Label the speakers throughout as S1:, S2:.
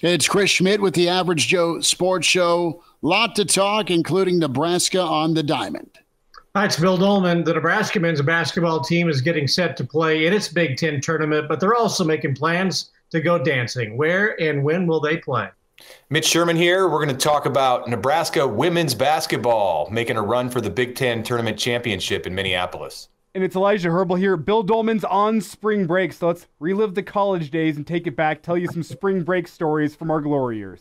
S1: It's Chris Schmidt with the Average Joe Sports Show. Lot to talk, including Nebraska on the diamond.
S2: Hi, it's Bill Dolman. The Nebraska men's basketball team is getting set to play in its Big Ten tournament, but they're also making plans to go dancing. Where and when will they play?
S3: Mitch Sherman here. We're going to talk about Nebraska women's basketball making a run for the Big Ten tournament championship in Minneapolis.
S4: And it's Elijah Herbal here. Bill Dolman's on spring break, so let's relive the college days and take it back, tell you some spring break stories from our glory years.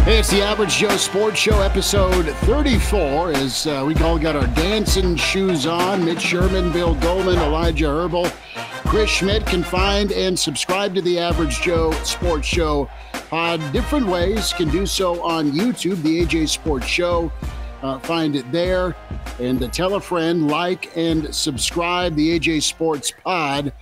S1: Hey, it's the Average Joe Sports Show, episode 34, as we all got our dancing shoes on. Mitch Sherman, Bill Dolman, Elijah Herbal, Chris Schmidt. Can find and subscribe to the Average Joe Sports Show different ways. Can do so on YouTube, the AJ Sports Show. Find it there. And tell a friend, like and subscribe. The AJ Sports Pod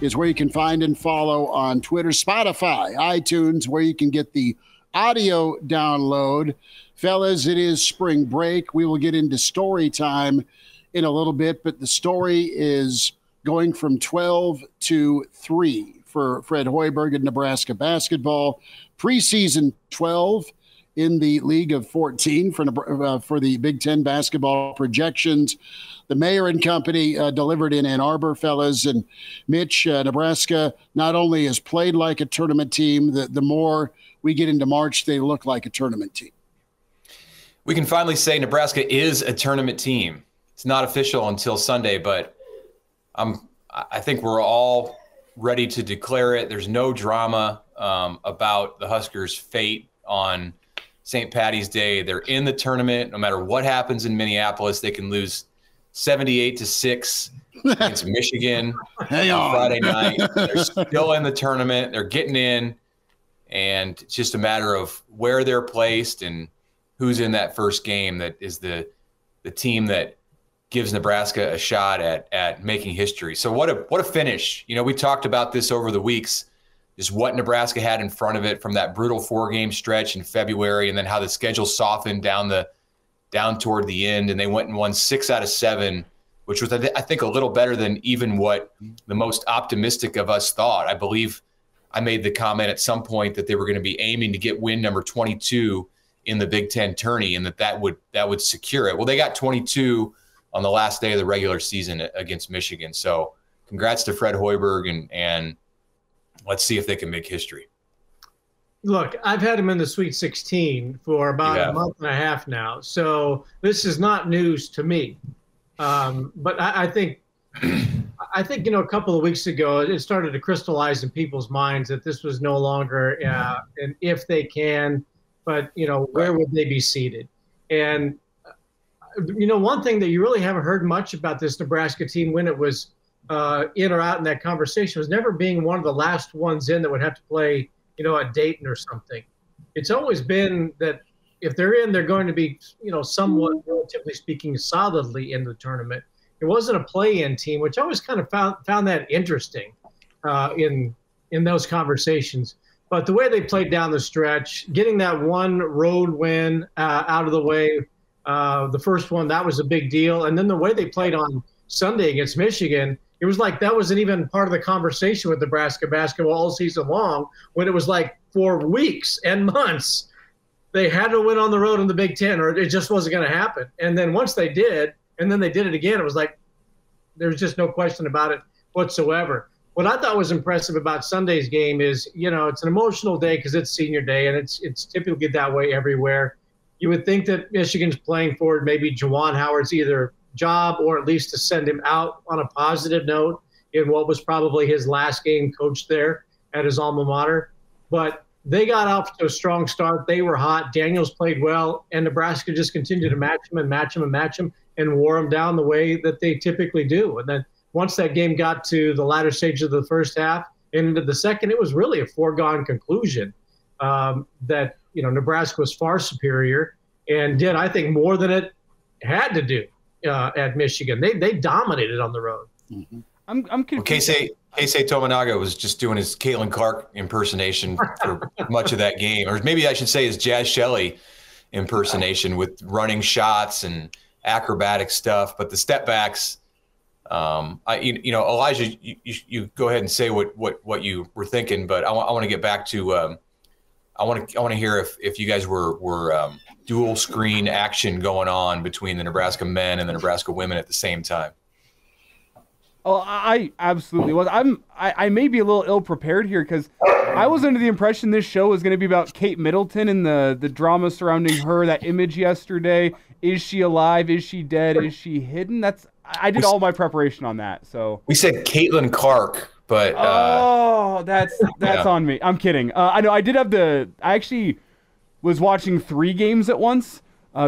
S1: is where you can find and follow on Twitter, Spotify, iTunes, where you can get the audio download. Fellas, it is spring break. We will get into story time in a little bit, but the story is going from 12 to 3 for Fred Hoiberg and Nebraska basketball. Preseason 12 in the League of 14 for the Big Ten basketball projections. The Mayor and Company delivered in Ann Arbor, fellas. And Mitch, Nebraska not only has played like a tournament team, the more we get into March, they look like a tournament team.
S3: We can finally say Nebraska is a tournament team. It's not official until Sunday, but I think we're all ready to declare it. There's no drama about the Huskers' fate on St. Patty's Day. They're in the tournament. No matter what happens in Minneapolis, they can lose 78-6 against Michigan on Friday night. They're still in the tournament. They're getting in. And it's just a matter of where they're placed and who's in that first game that is the team that gives Nebraska a shot at making history. So what a finish. You know, we talked about this over the weeks, just what Nebraska had in front of it from that brutal 4-game stretch in February, and then how the schedule softened down toward the end, and they went and won 6 out of 7, which was, I think, a little better than even what the most optimistic of us thought. I believe I made the comment at some point that they were going to be aiming to get win number 22 in the Big Ten tourney, and that would secure it. Well, they got 22 on the last day of the regular season against Michigan. So congrats to Fred Hoiberg, and let's see if they can make history.
S2: Look, I've had him in the Sweet 16 for about a month and a half now, so this is not news to me. But I think a couple of weeks ago it started to crystallize in people's minds that this was no longer an if they can, but where would they be seated? And one thing that you really haven't heard much about this Nebraska team when it was in or out in that conversation was never being one of the last ones in that would have to play at Dayton or something. It's always been that if they're in, they're going to be somewhat, relatively speaking, solidly in the tournament. It wasn't a play-in team, which I always kind of found that interesting in those conversations. But the way they played down the stretch, getting that one road win out of the way, the first one, that was a big deal. And then the way they played on Sunday against Michigan, it was like that wasn't even part of the conversation with Nebraska basketball all season long, when it was like for weeks and months they had to win on the road in the Big Ten or it just wasn't going to happen. And then once they did, and then they did it again, it was like there's just no question about it whatsoever. What I thought was impressive about Sunday's game is, it's an emotional day because it's senior day, and it's typically that way everywhere. You would think that Michigan's playing for maybe Juwan Howard's either job or at least to send him out on a positive note in what was probably his last game coached there at his alma mater. But they got off to a strong start. They were hot. Daniels played well, and Nebraska just continued to match him and wore them down the way that they typically do. And then once that game got to the latter stage of the first half and into the second, it was really a foregone conclusion that Nebraska was far superior and did, I think, more than it had to do at Michigan. They dominated on the road.
S4: Mm-hmm. I'm confused.
S3: Keisei Tominaga was just doing his Caitlin Clark impersonation for much of that game, or maybe I should say his Jazz Shelley impersonation with running shots and acrobatic stuff. But the step backs, Elijah, you go ahead and say what you were thinking. But I want to get back to I want to hear if you guys were dual screen action going on between the Nebraska men and the Nebraska women at the same time.
S4: Oh, I absolutely was. I may be a little ill prepared here because I was under the impression this show was going to be about Kate Middleton and the drama surrounding her. That image yesterday. Is she alive? Is she dead? Is she hidden? I did all my preparation on that. So
S3: we said Caitlin Clark, but
S4: that's on me. I'm kidding. I know I did have I actually was watching 3 games at once.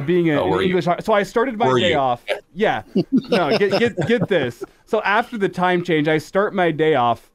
S4: Being an English, so I started my day off. Yeah, no, get this. So after the time change, I start my day off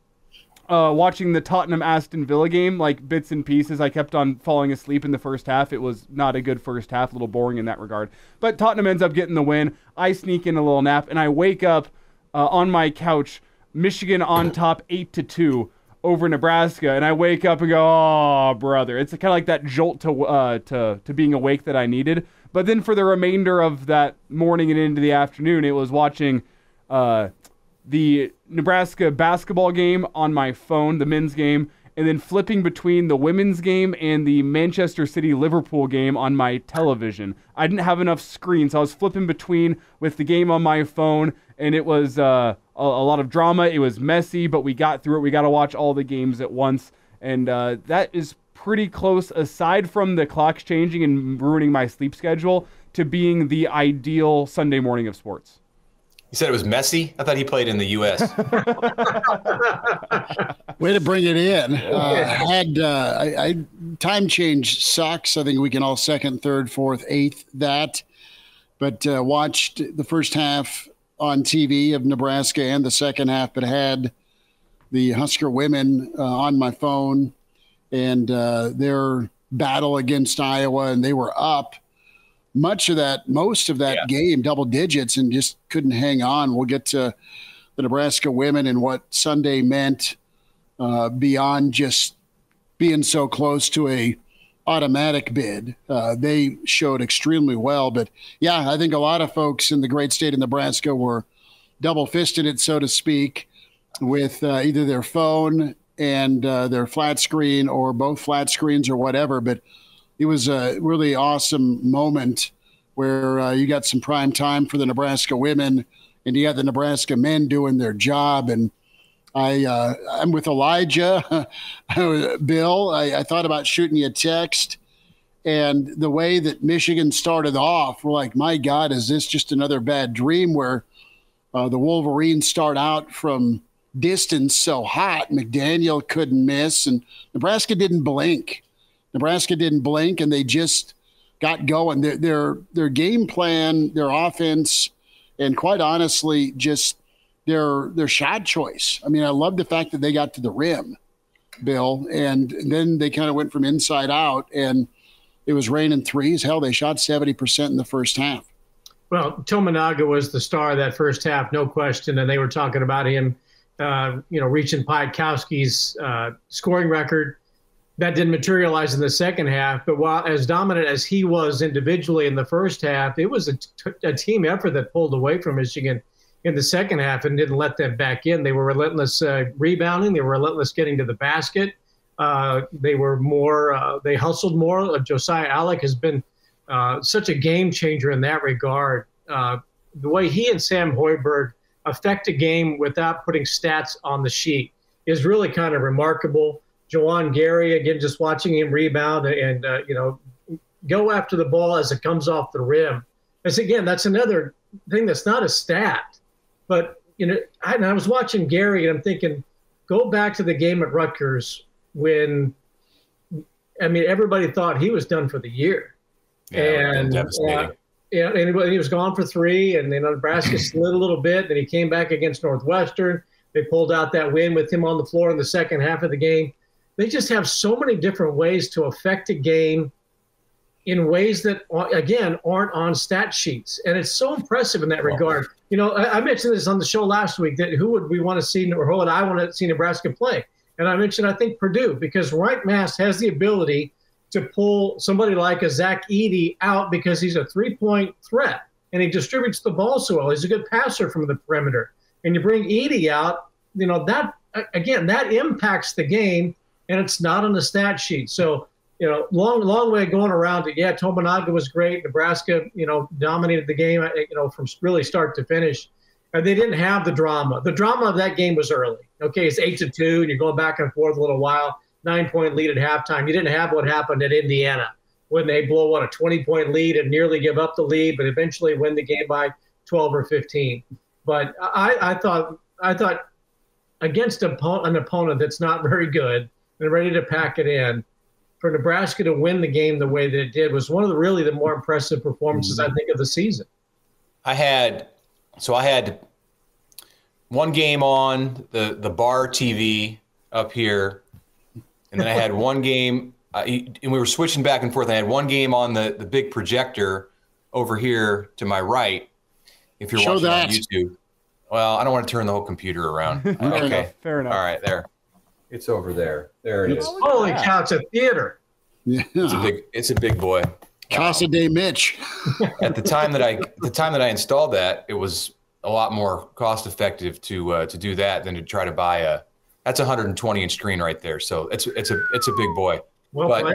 S4: watching the Tottenham Aston Villa game, like bits and pieces. I kept on falling asleep in the first half. It was not a good first half, a little boring in that regard. But Tottenham ends up getting the win. I sneak in a little nap, and I wake up on my couch, Michigan on top 8-2 over Nebraska, and I wake up and go, "Oh, brother!" It's kind of like that jolt to being awake that I needed. But then for the remainder of that morning and into the afternoon, it was watching the Nebraska basketball game on my phone, the men's game, and then flipping between the women's game and the Manchester City-Liverpool game on my television. I didn't have enough screens, so I was flipping between with the game on my phone, and it was a lot of drama. It was messy, but we got through it. We got to watch all the games at once, and that is pretty close, aside from the clocks changing and ruining my sleep schedule, to being the ideal Sunday morning of sports.
S3: You said it was messy? I thought he played in the U.S.
S1: Way to bring it in. Time change sucks. I think we can all second, third, fourth, eighth that. But watched the first half on TV of Nebraska and the second half, but had the Husker women on my phone and their battle against Iowa, and they were up most of that game, double digits, and just couldn't hang on. We'll get to the Nebraska women and what Sunday meant beyond just being so close to a automatic bid. They showed extremely well. But, yeah, I think a lot of folks in the great state of Nebraska were double-fisted it, so to speak, with either their phone and their flat screen or both flat screens or whatever. But it was a really awesome moment where you got some prime time for the Nebraska women and you got the Nebraska men doing their job. And I'm with Elijah, Bill. I thought about shooting you a text, and the way that Michigan started off, we're like, my God, is this just another bad dream where the Wolverines start out from distance so hot, McDaniel couldn't miss, and Nebraska didn't blink. And they just got going. Their game plan, their offense, and quite honestly, just their shot choice. I mean, I love the fact that they got to the rim, Bill, and then they kind of went from inside out, and it was raining threes. Hell, they shot 70% in the first half.
S2: Well, Tominaga was the star of that first half, no question, and they were talking about him, reaching Piatkowski's scoring record. That didn't materialize in the second half, but while as dominant as he was individually in the first half, it was a team effort that pulled away from Michigan in the second half and didn't let them back in. They were relentless rebounding. They were relentless getting to the basket. They hustled more. Josiah Allick has been such a game changer in that regard. The way he and Sam Hoiberg affect a game without putting stats on the sheet is really kind of remarkable. Juwan Gary, again, just watching him rebound and go after the ball as it comes off the rim. That's another thing that's not a stat. But, I was watching Gary and I'm thinking, go back to the game at Rutgers when, everybody thought he was done for the year. And he was gone for 3, and then Nebraska slid a little bit. Then he came back against Northwestern. They pulled out that win with him on the floor in the second half of the game. They just have so many different ways to affect a game in ways that, again, aren't on stat sheets. And it's so impressive in that regard. You know, I mentioned this on the show last week, that who would we want to see, or who would I want to see Nebraska play? And I mentioned, I think, Purdue, because Wright Mass has the ability to pull somebody like a Zach Edey out because he's a three-point threat and he distributes the ball so well. He's a good passer from the perimeter. And you bring Edey out, you know, that, again, that impacts the game, and it's not on the stat sheet. So, you know, long way going around it. Yeah, Tominaga was great. Nebraska, you know, dominated the game, you know, from really start to finish. And they didn't have the drama. The drama of that game was early. Okay, it's 8-2, and you're going back and forth a little while. 9-point lead at halftime. You didn't have what happened at Indiana when they blow a 20-point lead and nearly give up the lead, but eventually win the game by 12 or 15. But I thought against an opponent that's not very good and ready to pack it in, for Nebraska to win the game the way that it did was one of the more impressive performances, I think, of the season.
S3: I had one game on the bar TV up here, and then I had one game, and we were switching back and forth. I had one game on the big projector over here to my right. If you're watching on YouTube, well, I don't want to turn the whole computer around. Okay,
S4: fair enough.
S3: All right, there. It's over there. There it is.
S2: Holy cow, it's a theater.
S1: Yeah.
S3: It's a big boy.
S1: Casa de Mitch.
S3: At the time that I installed that, it was a lot more cost effective to do that than to try to buy that's a 120-inch screen right there. So it's a big boy.
S2: Well,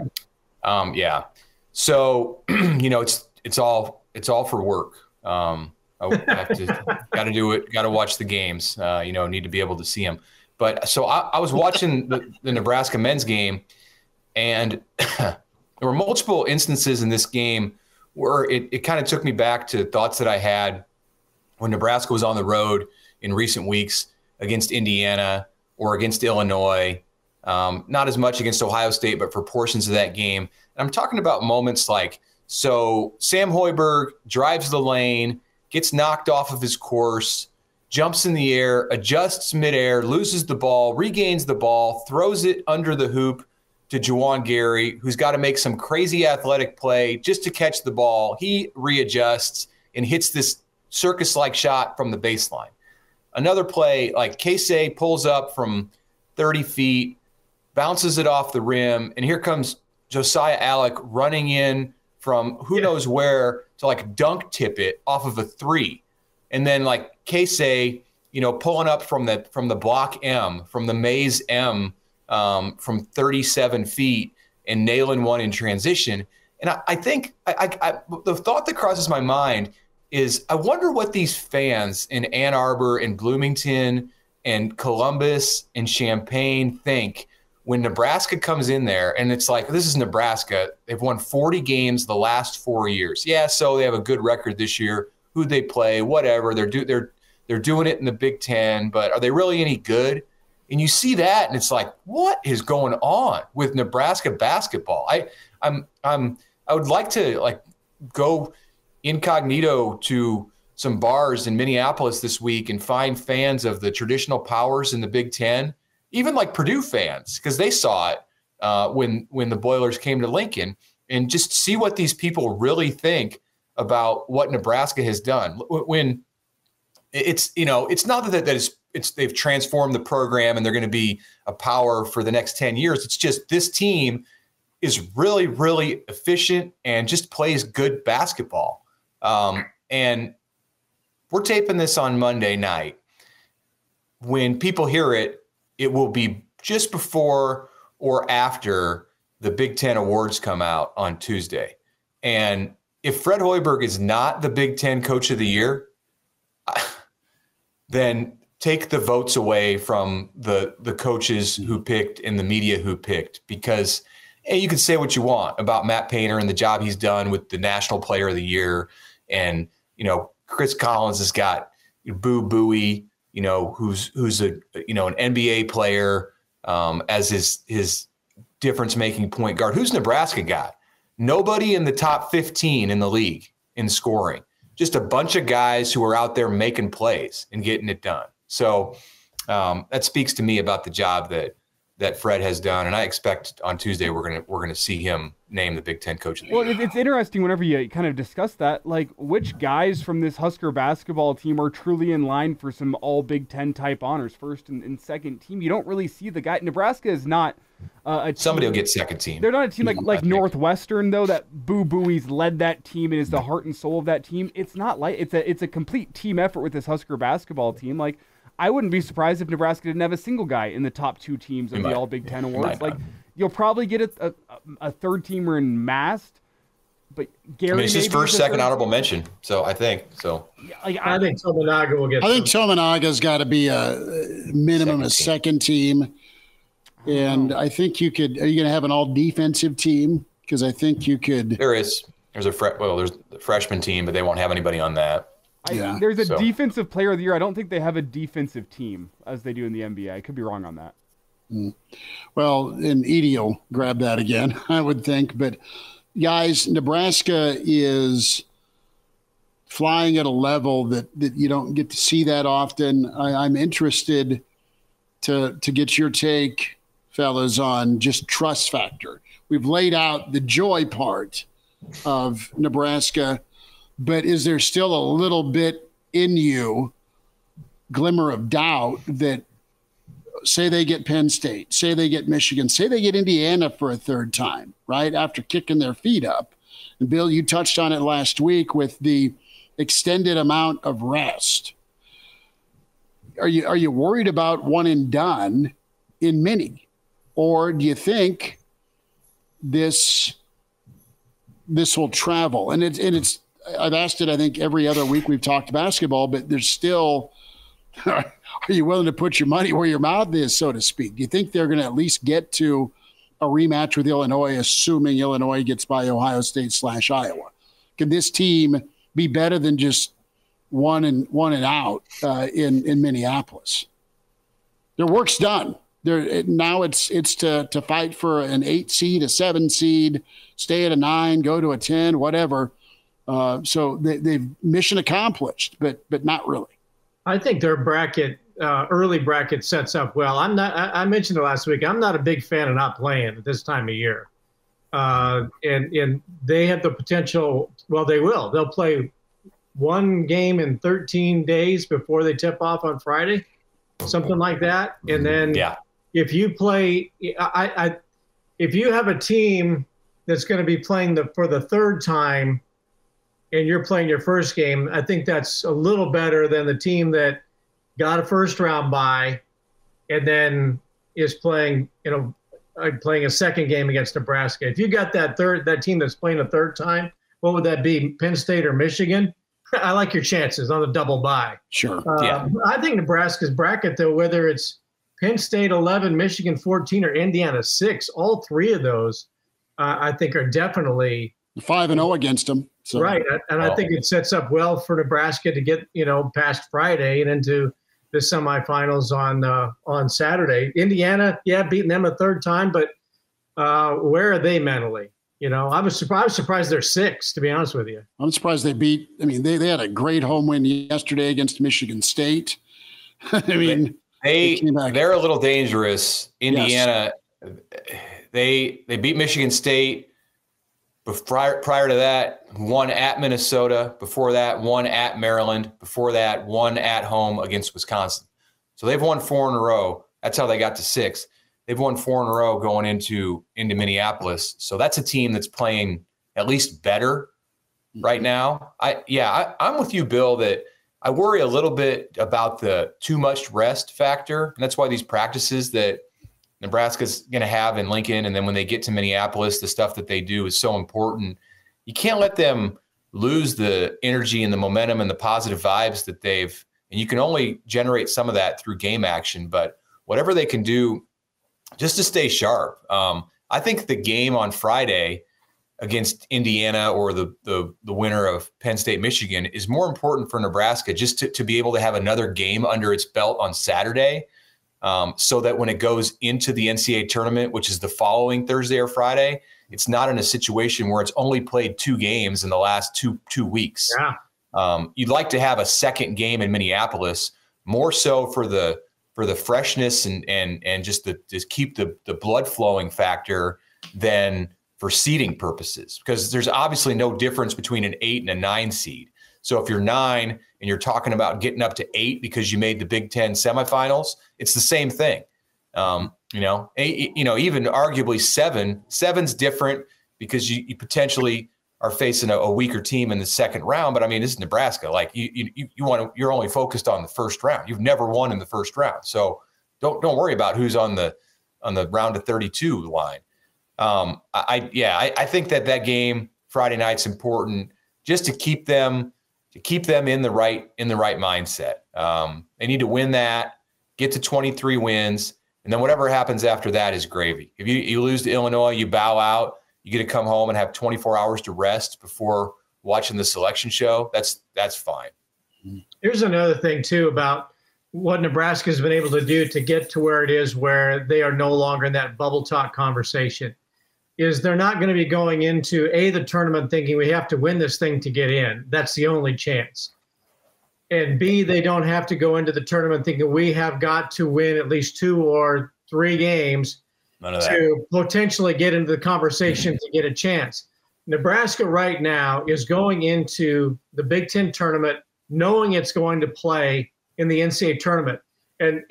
S3: yeah. So you know, it's all for work. I have to got to do it. Got to watch the games. You know, need to be able to see them. But so I was watching the Nebraska men's game, and there were multiple instances in this game where it kind of took me back to thoughts that I had when Nebraska was on the road in recent weeks against Indiana or against Illinois. Not as much against Ohio State, but for portions of that game. And I'm talking about moments like, so Sam Hoiberg drives the lane, gets knocked off of his course, jumps in the air, adjusts midair, loses the ball, regains the ball, throws it under the hoop to Juwan Gary, who's got to make some crazy athletic play just to catch the ball. He readjusts and hits this circus-like shot from the baseline. Another play, like Keisei pulls up from 30 feet, bounces it off the rim, and here comes Josiah Allick running in from who knows where to like dunk tip it off of a three. And then like Keisei, you know, pulling up from the block M, from the maze M, from 37 feet and nailing one in transition. And I think the thought that crosses my mind is, I wonder what these fans in Ann Arbor and Bloomington and Columbus and Champaign think when Nebraska comes in there and it's like, this is Nebraska. They've won 40 games the last 4 years. Yeah, so they have a good record this year. Who they play, whatever. They're doing it in the Big Ten, but are they really any good? And you see that, and it's like, what is going on with Nebraska basketball? I would like to like go incognito to some bars in Minneapolis this week and find fans of the traditional powers in the Big Ten, even like Purdue fans, because they saw it when the Boilers came to Lincoln, and just see what these people really think about what Nebraska has done. When it's, you know, it's not that they've transformed the program and they're going to be a power for the next 10 years. It's just this team is really, really efficient and just plays good basketball. And we're taping this on Monday night. When people hear it, it will be just before or after the Big Ten awards come out on Tuesday. And if Fred Hoiberg is not the Big Ten Coach of the Year, then take the votes away from the coaches who picked and the media who picked, because you can say what you want about Matt Painter and the job he's done with the National Player of the Year. And, you know, Chris Collins has got Boo Buie, you know, who's a, you know, an NBA player as his difference-making point guard. Who's Nebraska got? Nobody in the top 15 in the league in scoring. Just a bunch of guys who are out there making plays and getting it done. So that speaks to me about the job that that Fred has done, and I expect on Tuesday we're gonna see him named the Big Ten Coach of the
S4: Year.
S3: Well,
S4: it's interesting whenever you kind of discuss that, like which guys from this Husker basketball team are truly in line for some all Big Ten type honors, first and second team. You don't really see the guy. Nebraska is not a team.
S3: Somebody will get second team.
S4: They're not a team like Northwestern, though, that Boo Buie's led that team and is the heart and soul of that team. It's not like it's a complete team effort with this Husker basketball team. Like, I wouldn't be surprised if Nebraska didn't have a single guy in the top 2 teams of the All Big Ten awards. Like, you'll probably get a third teamer in Mast, but Gary.
S3: It's his first, second honorable mention. So I think so.
S2: Yeah, I think Tominaga will get.
S1: I think Tominaga's got to be a minimum second team, and I think you could. Are you going to have an all defensive team? Because I think you could.
S3: There's a freshman team, but they won't have anybody on that.
S4: There's a defensive player of the year. I don't think they have a defensive team as they do in the NBA. I could be wrong on that.
S1: Well, and Edey will grab that again, I would think. But, guys, Nebraska is flying at a level that you don't get to see that often. I'm interested to get your take, fellas, on just trust factor. We've laid out the joy part of Nebraska, but is there still a little bit in you, glimmer of doubt, that say they get Penn State, say they get Michigan, say they get Indiana for a third time, right, after kicking their feet up? And, Bill, you touched on it last week with the extended amount of rest. Are you worried about one and done in mini? Or do you think this will travel? And it's I've asked it, I think, every other week we've talked basketball, but there's still – are you willing to put your money where your mouth is, so to speak? Do you think they're going to at least get to a rematch with Illinois, assuming Illinois gets by Ohio State / Iowa? Can this team be better than just one and out in Minneapolis? Their work's done. Now it's to fight for an 8 seed, a 7 seed, stay at a 9, go to a 10, whatever. So they've mission accomplished, but not really.
S2: I think their bracket, early bracket, sets up well. I mentioned it last week. I'm not a big fan of not playing at this time of year, and they have the potential. Well, they will. They'll play one game in 13 days before they tip off on Friday, something like that. And then if you play, if you have a team that's going to be playing for the third time, and you're playing your first game, I think that's a little better than the team that got a first round bye and then is playing a second game against Nebraska. If you got that team that's playing a third time, what would that be? Penn State or Michigan? I like your chances on the double bye.
S1: Sure.
S2: I think Nebraska's bracket, though, whether it's Penn State 11, Michigan 14, or Indiana 6, all three of those, I think are definitely
S1: 5-0 against them. So.
S2: Right, and I think it sets up well for Nebraska to get past Friday and into the semifinals on Saturday. Indiana, beating them a third time, but where are they mentally? I was surprised they're 6, to be honest with you.
S1: I'm surprised they beat. I mean, they had a great home win yesterday against Michigan State. I mean,
S3: they're a little dangerous. Indiana, they beat Michigan State. Prior to that, one at Minnesota. Before that, one at Maryland. Before that, one at home against Wisconsin. So they've won 4 in a row. That's how they got to 6. They've won 4 in a row going into Minneapolis. So that's a team that's playing at least better right now. I'm with you, Bill, that I worry a little bit about the too much rest factor. And that's why these practices that Nebraska's going to have in Lincoln, and then when they get to Minneapolis, the stuff that they do is so important. You can't let them lose the energy and the momentum and the positive vibes that and you can only generate some of that through game action, but whatever they can do just to stay sharp. I think the game on Friday against Indiana or the winner of Penn State, Michigan is more important for Nebraska just to be able to have another game under its belt on Saturday. So that when it goes into the NCAA tournament, which is the following Thursday or Friday, it's not in a situation where it's only played 2 games in the last two weeks.
S2: Yeah.
S3: You'd like to have a second game in Minneapolis, more so for the for the freshness and just keep the blood flowing factor than for seeding purposes, because there's obviously no difference between an 8 and a 9 seed. So if you're 9 and you're talking about getting up to 8 because you made the Big Ten semifinals, it's the same thing. Even arguably 7's different because you potentially are facing a weaker team in the second round. But I mean, this is Nebraska. Like you're only focused on the first round. You've never won in the first round, so don't worry about who's on the round of 32 line. I think that game Friday night's important just to keep them in the right mindset. They need to win that, get to 23 wins, and then whatever happens after that is gravy. If you lose to Illinois, you bow out. You get to come home and have 24 hours to rest before watching the selection show. That's fine.
S2: Here's another thing too about what Nebraska has been able to do to get to where it is, where they are no longer in that bubble talk conversation, is they're not going to be going into the tournament thinking we have to win this thing to get in. That's the only chance. And B, they don't have to go into the tournament thinking we have got to win at least 2 or 3 games to potentially get into the conversation to get a chance. Nebraska right now is going into the Big Ten tournament knowing it's going to play in the NCAA tournament. And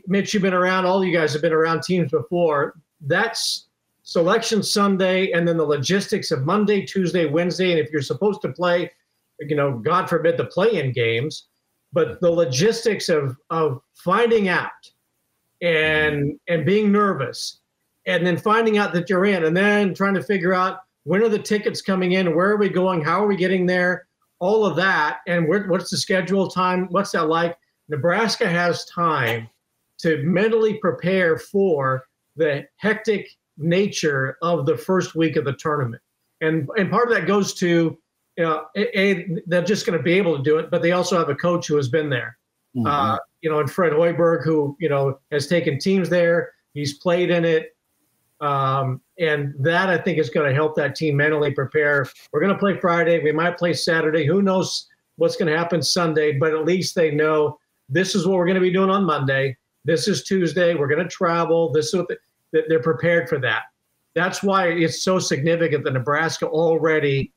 S2: Mitch, you've been around, all you guys have been around teams before. That's Selection Sunday, and then the logistics of Monday, Tuesday, Wednesday. And if you're supposed to play, God forbid the play-in games, but the logistics of finding out and being nervous, and then finding out that you're in, and then trying to figure out when are the tickets coming in, where are we going, how are we getting there, all of that, and what's the schedule time, what's that like? Nebraska has time to mentally prepare for the hectic nature of the first week of the tournament. And part of that goes to, they're just going to be able to do it, but they also have a coach who has been there. Mm-hmm. And Fred Hoiberg, who, has taken teams there. He's played in it. And that, I think, is going to help that team mentally prepare. We're going to play Friday. We might play Saturday. Who knows what's going to happen Sunday, but at least they know this is what we're going to be doing on Monday. This is Tuesday. We're going to travel. This is what they're prepared for that. That's why it's so significant that Nebraska already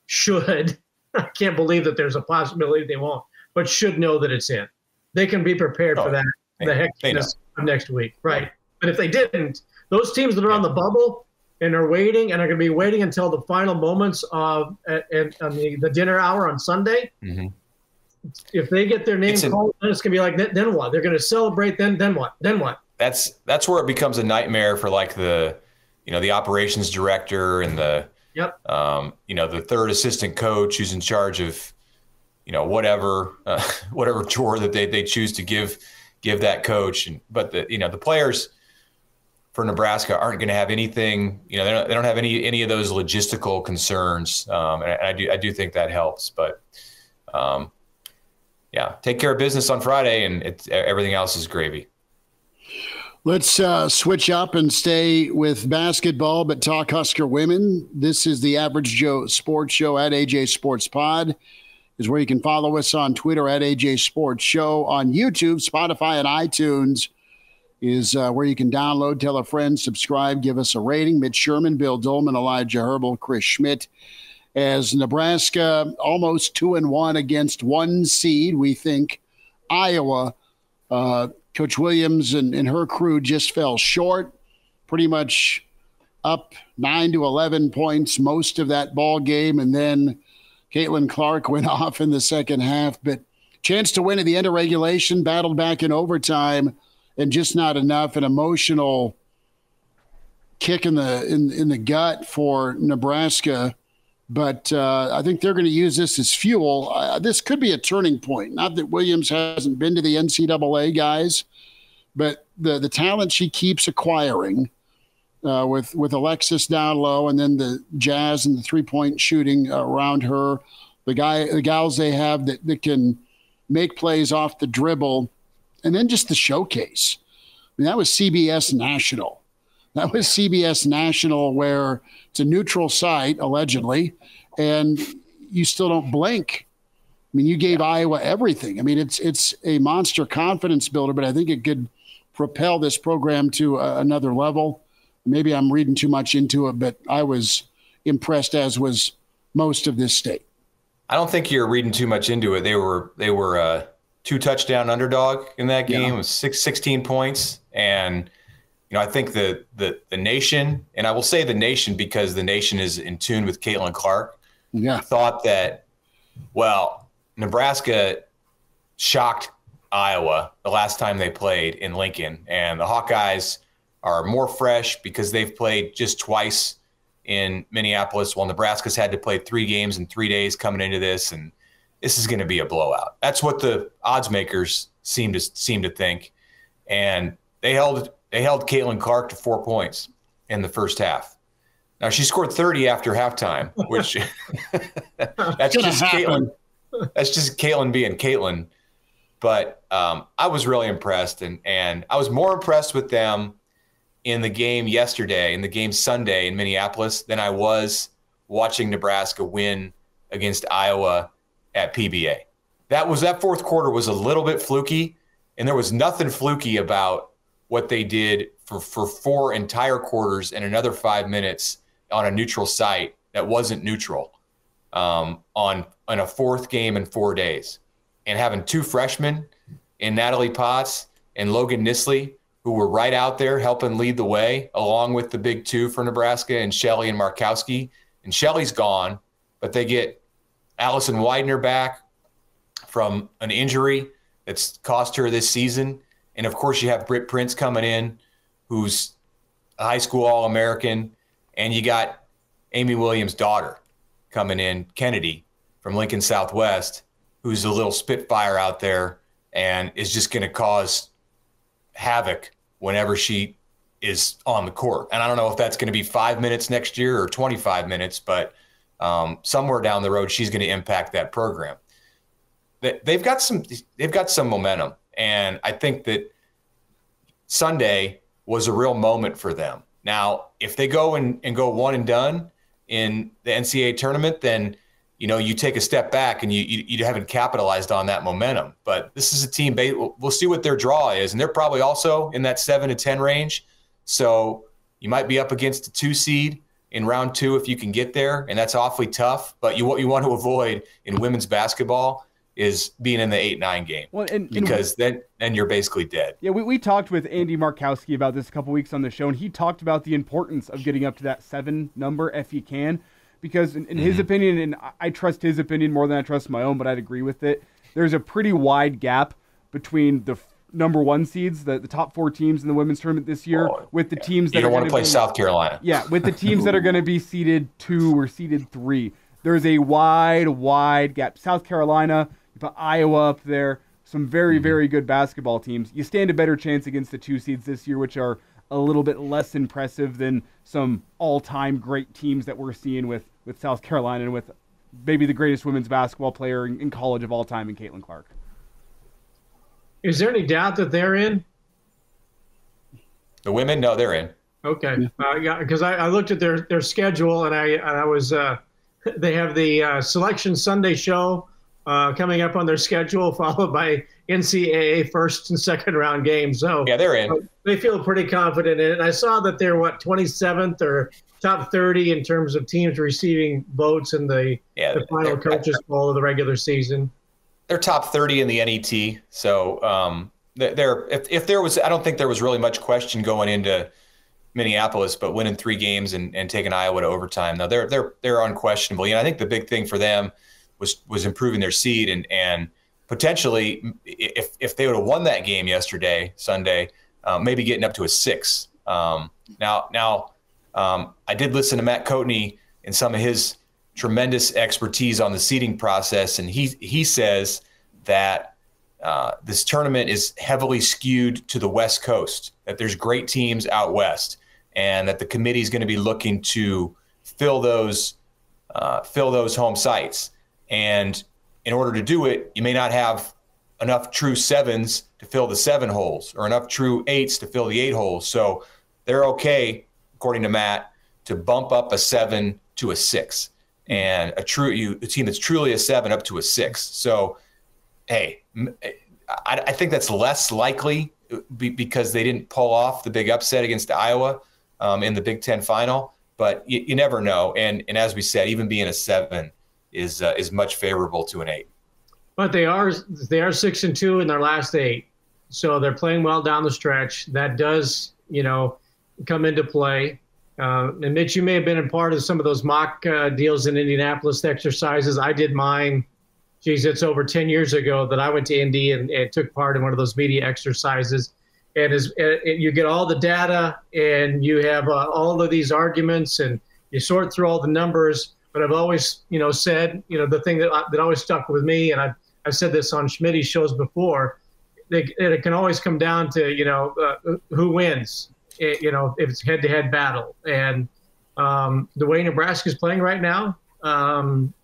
S2: should, I can't believe that there's a possibility they won't, but should know that it's in. They can be prepared for that, the hecticness of next week. Right. But if they didn't, those teams that are on the bubble and are waiting and are going to be waiting until the final moments of the dinner hour on Sunday, if they get their name called, then it's going to be like, then what? They're going to celebrate, then what? Then what?
S3: That's where it becomes a nightmare for like the operations director and the third assistant coach who's in charge of, whatever chore that they choose to give that coach. But the players for Nebraska aren't going to have anything, they don't have any of those logistical concerns. And I do think that helps, but take care of business on Friday and everything else is gravy.
S1: Let's switch up and stay with basketball, but talk Husker women. This is the Average Joe Sports Show at AJ Sports Pod, is where you can follow us on Twitter at AJ Sports Show. On YouTube, Spotify, and iTunes is where you can download, tell a friend, subscribe, give us a rating. Mitch Sherman, Bill Dolman, Elijah Herbal, Chris Schmidt. As Nebraska almost 2-1 against 1 seed, we think Iowa. Coach Williams and her crew just fell short, pretty much up 9 to 11 points most of that ball game. And then Caitlin Clark went off in the second half, but chance to win at the end of regulation, battled back in overtime, and just not enough. An emotional kick in the gut for Nebraska. But I think they're going to use this as fuel. This could be a turning point. Not that Williams hasn't been to the NCAA, guys, but the talent she keeps acquiring with Alexis down low, and then the Jazz and the three-point shooting around her, the gals they have that can make plays off the dribble, and then just the showcase. I mean, that was CBS National. That was CBS National, where it's a neutral site, allegedly, and you still don't blink I mean, you gave Iowa everything. I mean, it's a monster confidence builder, but I think it could propel this program to another level. Maybe I'm reading too much into it, but I was impressed, as was most of this state.
S3: I don't think you're reading too much into it. They were a 2-touchdown underdog in that game. It was 16 points. And, I think the nation, and I will say the nation because the nation is in tune with Caitlin Clark, thought that, Nebraska shocked Iowa the last time they played in Lincoln. And the Hawkeyes are more fresh because they've played just twice in Minneapolis, while Nebraska's had to play 3 games in 3 days coming into this, and this is going to be a blowout. That's what the odds makers seem to think, and they held Caitlin Clark to 4 points in the first half. Now she scored 30 after halftime, which that's just Caitlin. That's just Caitlin being Caitlin. But I was really impressed, and I was more impressed with them in the game yesterday, in the game Sunday in Minneapolis, than I was watching Nebraska win against Iowa at PBA. That fourth quarter was a little bit fluky, and there was nothing fluky about what they did for 4 entire quarters and another 5 minutes on a neutral site that wasn't neutral on a fourth game in 4 days. And having 2 freshmen in Natalie Potts and Logan Nisley, who were right out there helping lead the way, along with the big 2 for Nebraska and Shelley and Markowski. And Shelley's gone, but they get Allison Widener back from an injury that's cost her this season. And, of course, you have Britt Prince coming in, who's a high school All-American. And you got Amy Williams' daughter coming in, Kennedy, from Lincoln Southwest, who's a little spitfire out there and is just going to cause havoc whenever she is on the court. And I don't know if that's going to be 5 minutes next year or 25 minutes, but somewhere down the road, she's going to impact that program. They've got some momentum. And I think that Sunday was a real moment for them. Now, if they go and go one and done in the NCAA tournament, then you take a step back and you haven't capitalized on that momentum. But this is a team, we'll see what their draw is. And they're probably also in that 7 to 10 range. So you might be up against a 2 seed in round 2 if you can get there. And that's awfully tough. But what you want to avoid in women's basketball is being in the 8-9 game. Well, because then you're basically dead.
S4: Yeah, we talked with Andy Markowski about this a couple weeks on the show, and he talked about the importance of getting up to that 7 number if you can. Because in his opinion, and I trust his opinion more than I trust my own, but I'd agree with it, there's a pretty wide gap between the number 1 seeds, the top 4 teams in the women's tournament this year, with the teams that
S3: you don't want to play South Carolina.
S4: Yeah, with the teams that are going to be seeded 2 or seeded 3. There's a wide gap. South Carolina, you put Iowa up there, some very, very good basketball teams. You stand a better chance against the 2 seeds this year, which are a little bit less impressive than some all-time great teams that we're seeing with South Carolina and with maybe the greatest women's basketball player in college of all time in Caitlin Clark.
S2: Is there any doubt that they're in?
S3: The women? No, they're in.
S2: Okay. Yeah, because I looked at their schedule and I was they have the Selection Sunday show coming up on their schedule, followed by NCAA first and second round games. So
S3: yeah, they're in.
S2: They feel pretty confident in it. And I saw that they're 27th or top 30 in terms of teams receiving votes in the final coaches poll of the regular season.
S3: They're top 30 in the NET. So if there was, I don't think there was really much question going into Minneapolis, but winning 3 games and taking Iowa to overtime. Now they're unquestionable. I think the big thing for them was improving their seed and potentially if they would have won that game yesterday, Sunday, maybe getting up to a 6. Now I did listen to Matt Coatney and some of his tremendous expertise on the seeding process, and he says that this tournament is heavily skewed to the West Coast, that there's great teams out west, and that the committee is going to be looking to fill those home sites. And in order to do it, you may not have enough true 7s to fill the 7 holes or enough true 8s to fill the 8 holes. So they're okay, according to Matt, to bump up a 7 to a 6. and a team that's truly a 7 up to a 6. So, hey, I think that's less likely because they didn't pull off the big upset against Iowa in the Big Ten final. But you never know. And as we said, even being a 7 is much favorable to an 8.
S2: But they are 6-2 in their last 8, so they're playing well down the stretch. That does, come into play. And Mitch, you may have been a part of some of those mock deals in Indianapolis exercises. I did mine. Geez, it's over 10 years ago that I went to Indy and took part in one of those media exercises. And you get all the data, and you have all of these arguments, and you sort through all the numbers. But I've always, said, the thing that always stuck with me, and I've said this on Schmitty's shows before, it can always come down to, who wins, if it's head-to-head battle. And the way Nebraska's playing right now,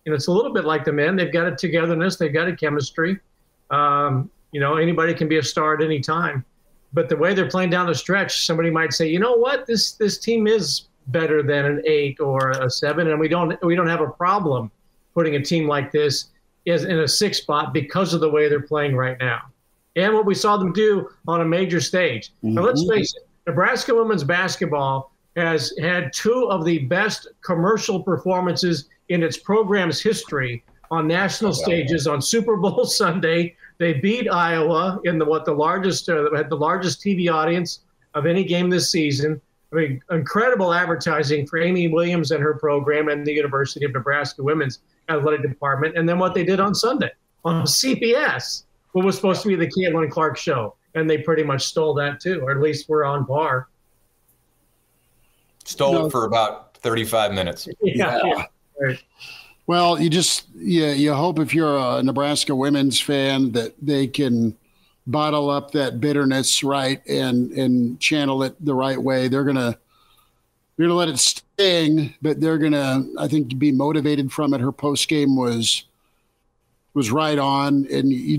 S2: it's a little bit like the men. They've got a togetherness. They've got a chemistry. Anybody can be a star at any time. But the way they're playing down the stretch, somebody might say, you know what, this team is better than an 8 or a 7, and we don't have a problem putting a team like this in a 6 spot because of the way they're playing right now, and what we saw them do on a major stage. Now, let's face it, Nebraska women's basketball has had 2 of the best commercial performances in its program's history on national stages on Super Bowl Sunday. They beat Iowa in had the largest TV audience of any game this season. I mean, incredible advertising for Amy Williams and her program and the University of Nebraska women's athletic department. And then what they did on Sunday on CBS, what was supposed to be the Caitlin Clark show. And they pretty much stole that too, or at least we're on par.
S3: Stole it for about 35 minutes.
S2: Yeah. Right.
S1: Well, you hope if you're a Nebraska women's fan that they can bottle up that bitterness, right, and channel it the right way. They're gonna let it sting, but they're gonna, I think, be motivated from it. Her post game was right on, and you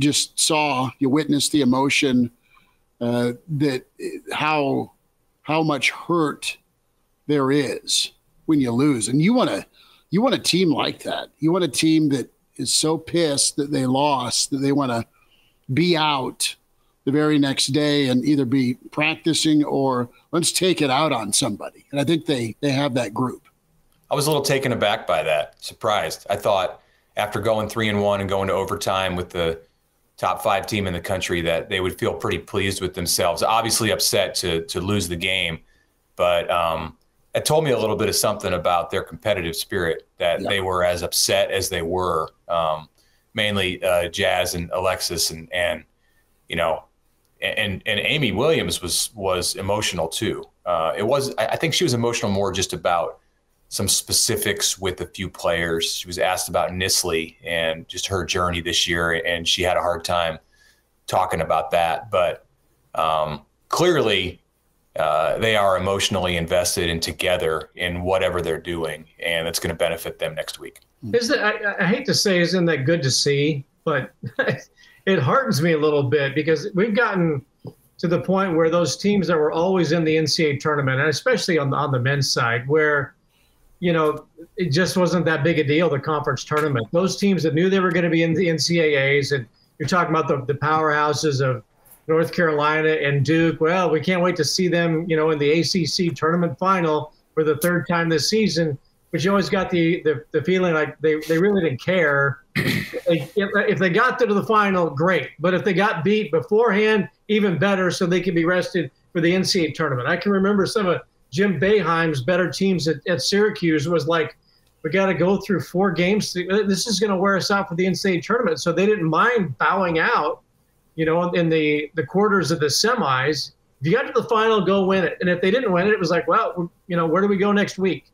S1: witnessed the emotion, that how much hurt there is when you lose, and you want a team like that. You want a team that is so pissed that they lost that they want to be out the very next day and either be practicing or let's take it out on somebody. And I think they have that group.
S3: I was a little taken aback by that, surprised. I thought after going 3-1 and going to overtime with the top 5 team in the country that they would feel pretty pleased with themselves. Obviously upset to lose the game, but it told me a little bit of something about their competitive spirit, that they were as upset as they were, mainly Jazz and Alexis and Amy Williams was emotional too. I think she was emotional more just about some specifics with a few players. She was asked about Nisley and just her journey this year, and she had a hard time talking about that. But clearly, they are emotionally invested and together in whatever they're doing, and it's going to benefit them next week.
S2: I hate to say, isn't that good to see? But it hardens me a little bit because we've gotten to the point where those teams that were always in the NCAA tournament, and especially on the men's side, where it just wasn't that big a deal, the conference tournament. Those teams that knew they were going to be in the NCAAs, and you're talking about the powerhouses of North Carolina and Duke. Well, we can't wait to see them, in the ACC tournament final for the 3rd time this season. But you always got the feeling like they really didn't care. If they got to the final, great. But if they got beat beforehand, even better, so they could be rested for the NCAA tournament. I can remember some of Jim Boeheim's better teams at Syracuse was like, we got to go through 4 games. This is going to wear us out for the NCAA tournament. So they didn't mind bowing out, in the quarters of the semis. If you got to the final, go win it. And if they didn't win it, it was like, well, where do we go next week?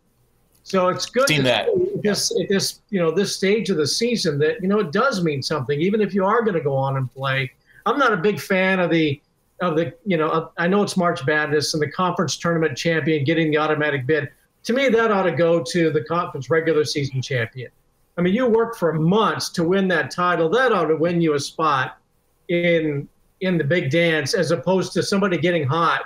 S2: So it's good
S3: at
S2: this stage of the season that, it does mean something, even if you are going to go on and play. I'm not a big fan of I know it's March Madness and the conference tournament champion getting the automatic bid. To me, that ought to go to the conference regular season champion. I mean, you worked for months to win that title. That ought to win you a spot in the big dance, as opposed to somebody getting hot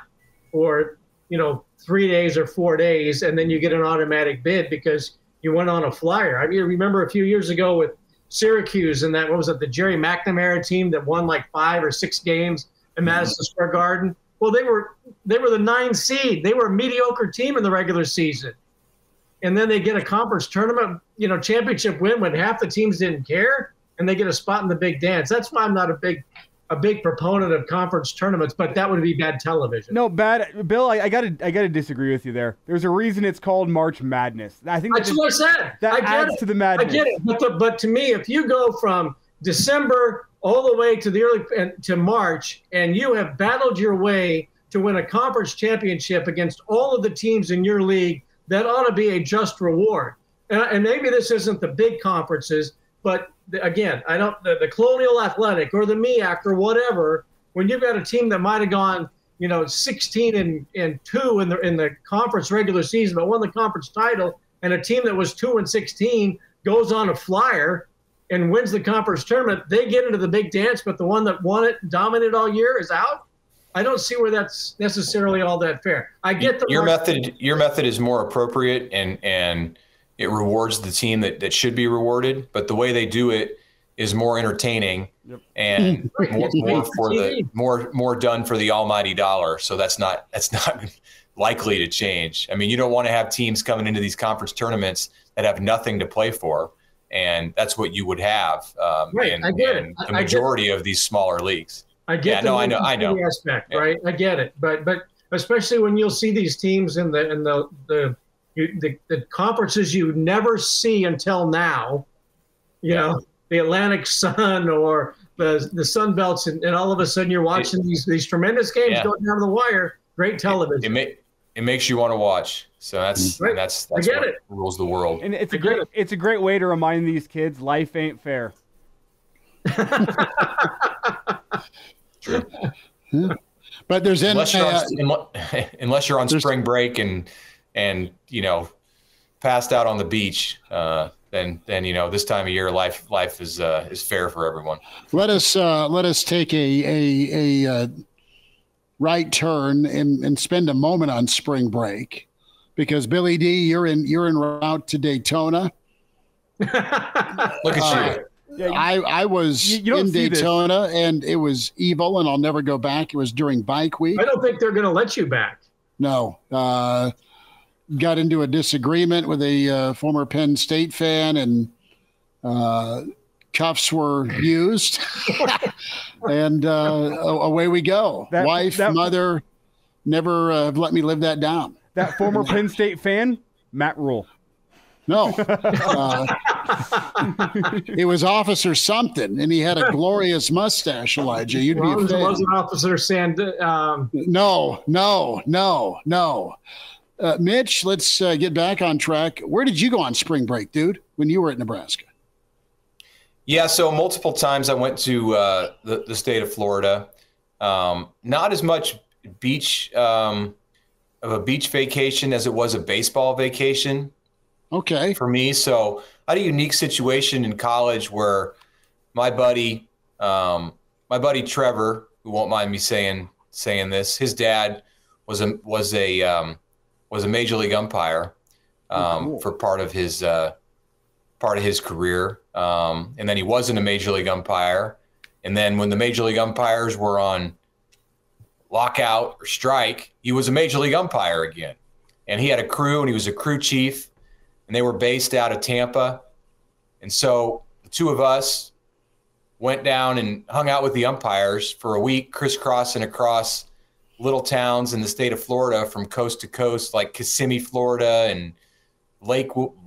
S2: for 3 days or 4 days, and then you get an automatic bid because you went on a flyer. I mean, remember a few years ago with Syracuse and that, what was it, the Jerry McNamara team that won like 5 or 6 games in Madison Square Garden? Well, they were the 9 seed. They were a mediocre team in the regular season. And then they get a conference tournament, championship win when half the teams didn't care, and they get a spot in the big dance. That's why I'm not a big proponent of conference tournaments, but that would be bad television.
S4: No, bad. Bill, I gotta disagree with you there. There's a reason it's called March Madness. I think
S2: that's what I said.
S4: That adds to the madness.
S2: I get it, but to me, if you go from December all the way to to March, and you have battled your way to win a conference championship against all of the teams in your league, that ought to be a just reward. And maybe this isn't the big conferences, but again, the Colonial Athletic or the MEAC or whatever, when you've got a team that might have gone, 16-2 in the conference regular season, but won the conference title, and a team that was 2-16 goes on a flyer and wins the conference tournament, they get into the big dance, but the one that won it, dominated all year, is out. I don't see where that's necessarily all that fair. I get
S3: your method is more appropriate and it rewards the team that should be rewarded, but the way they do it is more entertaining and more done for the almighty dollar. So that's not likely to change. I mean, you don't want to have teams coming into these conference tournaments that have nothing to play for, and that's what you would have in the majority of these smaller leagues.
S2: I get
S3: I know.
S2: Aspect, right? I get it, but especially when you'll see these teams in the conferences you never see until now, the Atlantic Sun or the Sun Belts, and all of a sudden you're watching these tremendous games going down the wire. Great television.
S3: It makes you want to watch. So that's what rules the world.
S4: And it's a great way to remind these kids life ain't fair.
S3: True.
S1: But there's
S3: unless you're on spring break and passed out on the beach, then this time of year life is fair for everyone.
S1: Let us take a right turn and spend a moment on spring break, because Billy D, you're en route to Daytona.
S3: Look at you.
S1: Yeah, I was in Daytona, and it was evil, and I'll never go back. It was during Bike Week.
S2: I don't think they're going to let you back.
S1: No. Got into a disagreement with a former Penn State fan, and cuffs were used, and away we go. Mother never let me live that down.
S4: That former Penn State fan, Matt Rule.
S1: No, it was Officer something, and he had a glorious mustache. Elijah, you'd be a fan. It
S2: wasn't Officer Sand.
S1: No. Mitch, let's get back on track. Where did you go on spring break, dude, when you were at Nebraska?
S3: Yeah, so multiple times I went to the state of Florida. Not as much beach of a beach vacation as it was a baseball vacation.
S1: Okay.
S3: For me, so I had a unique situation in college where my buddy Trevor, who won't mind me saying this, his dad was a major league umpire for part of his career, and then he wasn't a major league umpire, and then when the major league umpires were on lockout or strike, he was a major league umpire again, and he had a crew, and he was a crew chief. And they were based out of Tampa. And so the two of us went down and hung out with the umpires for a week, crisscrossing across little towns in the state of Florida from coast to coast, like Kissimmee, Florida, and Lakeland,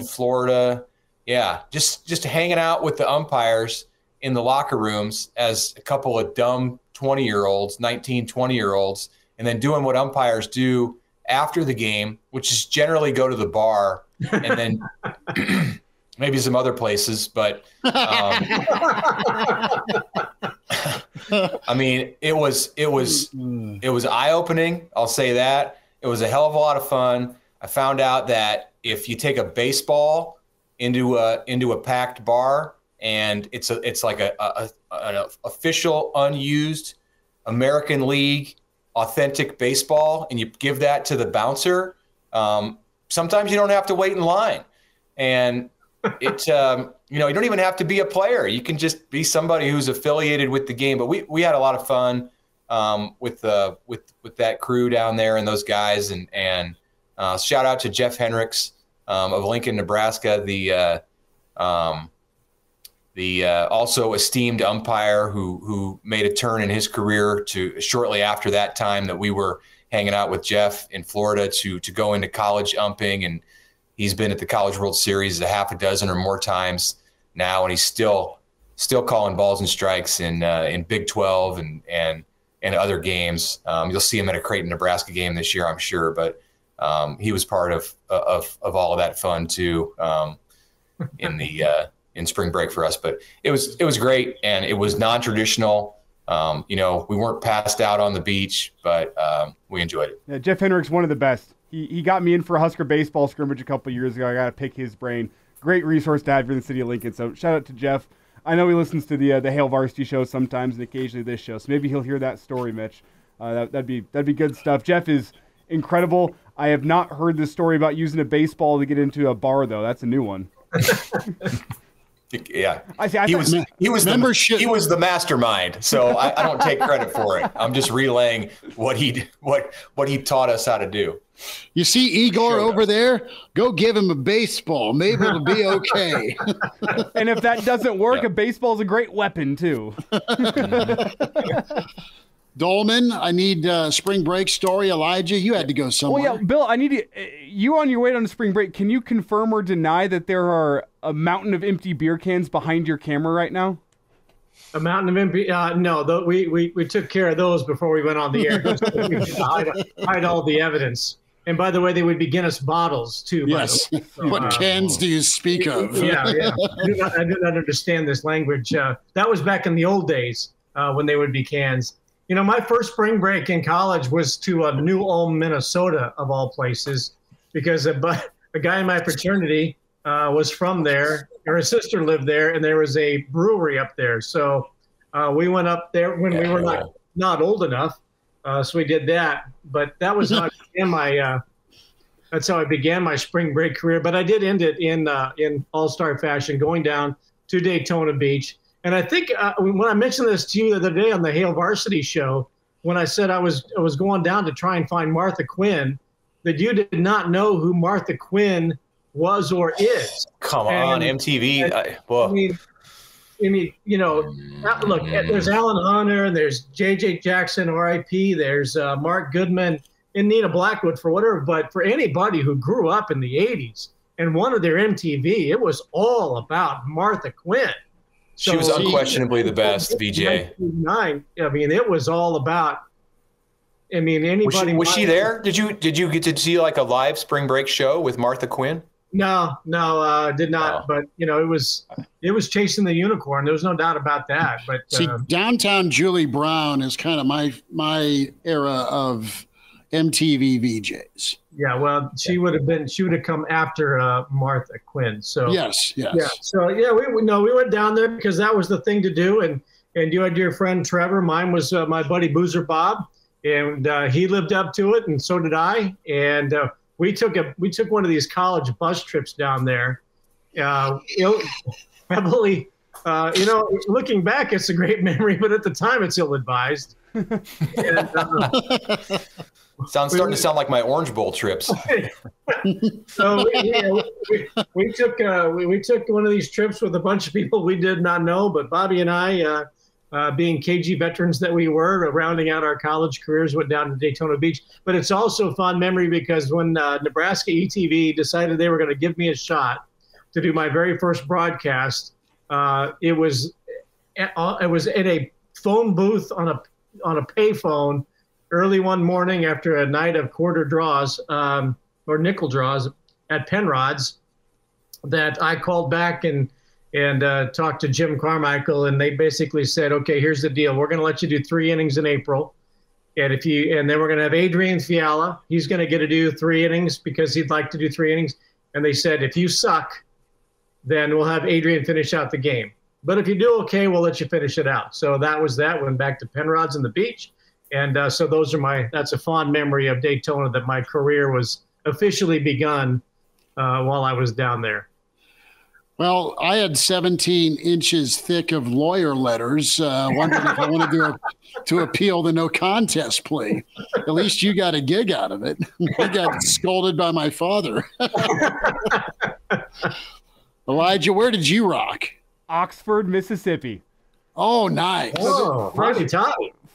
S3: Florida. Yeah, just hanging out with the umpires in the locker rooms as a couple of dumb 20-year-olds, 19, 20-year-olds, and then doing what umpires do after the game, which is generally go to the bar and then maybe some other places. But I mean, it was eye-opening. I'll say that. It was a hell of a lot of fun. I found out that if you take a baseball into a packed bar, and it's like an official unused American League authentic baseball, and you give that to the bouncer, sometimes you don't have to wait in line. And it, you don't even have to be a player. You can just be somebody who's affiliated with the game. But we had a lot of fun with that crew down there and those guys. And shout out to Jeff Hendricks of Lincoln, Nebraska, the also esteemed umpire who made a turn in his career to shortly after that time that we were hanging out with Jeff in Florida to go into college umping. And he's been at the College World Series a half a dozen or more times now, and he's still calling balls and strikes in Big 12 and other games. You'll see him at a Creighton, Nebraska game this year, I'm sure, but he was part of all of that fun too in spring break for us. But it was great, and it was non-traditional. We weren't passed out on the beach, but we enjoyed it.
S4: Yeah, Jeff Hendricks, one of the best. He got me in for a Husker baseball scrimmage a couple years ago. I got to pick his brain. Great resource to have here in the city of Lincoln. So shout out to Jeff. I know he listens to the Hail Varsity show sometimes and occasionally this show. So maybe he'll hear that story, Mitch. That'd be good stuff. Jeff is incredible. I have not heard this story about using a baseball to get into a bar, though. That's a new one.
S3: Yeah, he was the mastermind. So I don't take credit for it. I'm just relaying what he taught us how to do.
S1: You see Igor over there? Go give him a baseball. Maybe it'll be okay.
S4: And if that doesn't work, a baseball is a great weapon too.
S1: Dolman, I need a spring break story. Elijah, you had to go somewhere.
S4: Well, yeah, Bill, I need you on your way on spring break. Can you confirm or deny that there are a mountain of empty beer cans behind your camera right now?
S2: A mountain of empty? No, we took care of those before we went on the air. We hide all the evidence. And by the way, they would be Guinness bottles too.
S1: Yes. What cans do you speak of?
S2: Yeah. I do not understand this language. That was back in the old days when they would be cans. My first spring break in college was to New Ulm, Minnesota, of all places, because a guy in my fraternity was from there, or his sister lived there, and there was a brewery up there. So we went up there when we were not old enough, so we did that. But that was how that's how I began my spring break career. But I did end it in all-star fashion, going down to Daytona Beach. And I think when I mentioned this to you the other day on the Hail Varsity show, when I said I was going down to try and find Martha Quinn, that you did not know who Martha Quinn was or is.
S3: Come on, MTV.
S2: Look, there's Alan Hunter, and there's J.J. Jackson, R.I.P., there's Mark Goodman, and Nina Blackwood, for whatever. But for anybody who grew up in the 80s and wanted their MTV, it was all about Martha Quinn.
S3: She was unquestionably the best, VJ.
S2: It was all about. Anybody.
S3: Was she there? Did you get to see like a live spring break show with Martha Quinn?
S2: No, did not. Oh. But it was chasing the unicorn. There was no doubt about that. But
S1: see, downtown Julie Brown is kind of my era of MTV VJs.
S2: Yeah, well, she would have come after Martha Quinn. So
S1: yes.
S2: Yeah. So we went down there because that was the thing to do. And you had your friend Trevor. Mine was my buddy Boozer Bob, and he lived up to it, and so did I. And we took one of these college bus trips down there. Probably, looking back, it's a great memory, but at the time, it's ill-advised. And,
S3: starting to sound like my Orange Bowl trips.
S2: So we took one of these trips with a bunch of people we did not know, but Bobby and I, being KG veterans that we were, rounding out our college careers, went down to Daytona Beach. But it's also a fond memory because when Nebraska ETV decided they were going to give me a shot to do my very first broadcast, it was in a phone booth on a payphone early one morning after a night of quarter draws or nickel draws at Penrod's, that I called back and talked to Jim Carmichael, and they basically said, okay, here's the deal. We're going to let you do 3 innings in April. And then we're going to have Adrian Fiala. He's going to get to do 3 innings because he'd like to do 3 innings. And they said, if you suck, then we'll have Adrian finish out the game. But if you do okay, we'll let you finish it out. So that was that. Went back to Penrod's and the beach. And so that's a fond memory of Daytona, that my career was officially begun while I was down there.
S1: Well, I had 17 inches thick of lawyer letters, wondering if I wanted to appeal the no contest plea. At least you got a gig out of it. I got scolded by my father. Elijah, where did you rock?
S4: Oxford, Mississippi.
S1: Oh, nice.
S2: Oh,